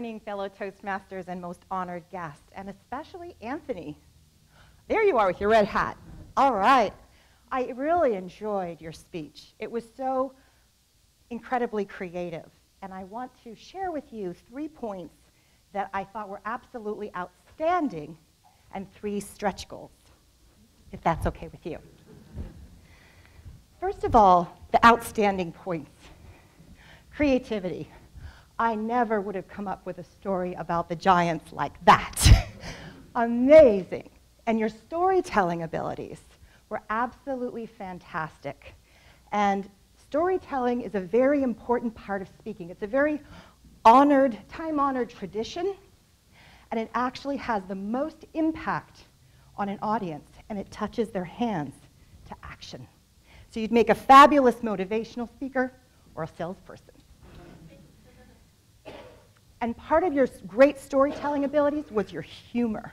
morning, fellow Toastmasters and most honored guests, and especially Anthony. There you are with your red hat. All right. I really enjoyed your speech. It was so incredibly creative, and I want to share with you 3 points that I thought were absolutely outstanding and 3 stretch goals, if that's okay with you. First of all, the outstanding points. Creativity. I never would have come up with a story about the giants like that. Amazing. And your storytelling abilities were absolutely fantastic. And storytelling is a very important part of speaking. It's a very honored, time-honored tradition, and it actually has the most impact on an audience, and it touches their hands to action. So you'd make a fabulous motivational speaker or a salesperson. And part of your great storytelling abilities was your humor.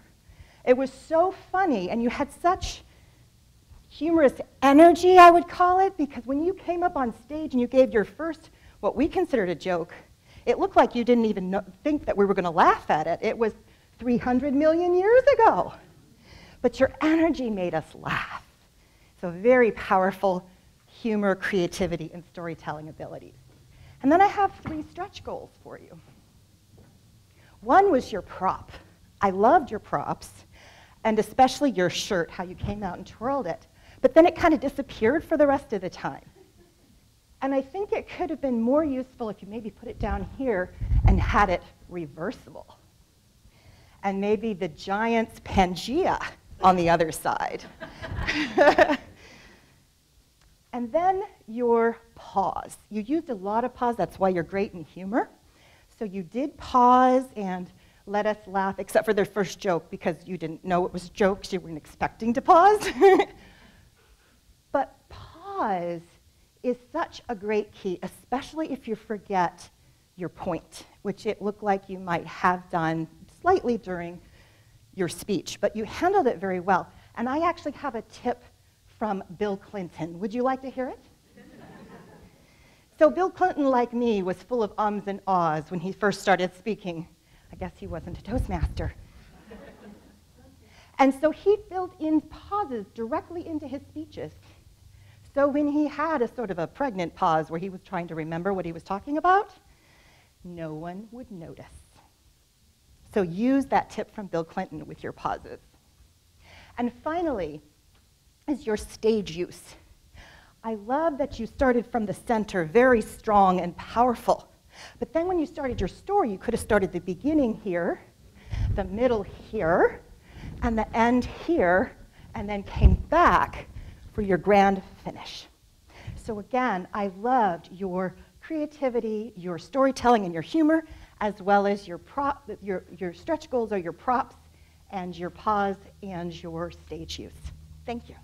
It was so funny, and you had such humorous energy, I would call it, because when you came up on stage and you gave your first, what we considered a joke, it looked like you didn't even think that we were going to laugh at it. It was 300 million years ago. But your energy made us laugh. So very powerful humor, creativity, and storytelling abilities. And then I have 3 stretch goals for you. One was your prop. I loved your props, and especially your shirt, how you came out and twirled it. But then it kind of disappeared for the rest of the time. And I think it could have been more useful if you maybe put it down here and had it reversible. And maybe the giant's Pangea on the other side. And then your pause. You used a lot of pause. That's why you're great in humor. So you did pause and let us laugh, except for their first joke, because you didn't know it was jokes. You weren't expecting to pause. But pause is such a great key, especially if you forget your point, which it looked like you might have done slightly during your speech, but you handled it very well. And I actually have a tip from Bill Clinton. Would you like to hear it? So Bill Clinton, like me, was full of ums and ahs when he first started speaking. I guess he wasn't a Toastmaster. And so he built in pauses directly into his speeches. So when he had a sort of a pregnant pause where he was trying to remember what he was talking about, no one would notice. So use that tip from Bill Clinton with your pauses. And finally is your stage use. I love that you started from the center, very strong and powerful. But then when you started your story, you could have started the beginning here, the middle here, and the end here, and then came back for your grand finish. So again, I loved your creativity, your storytelling, and your humor, as well as your stretch goals are your props, and your pause, and your stage use. Thank you.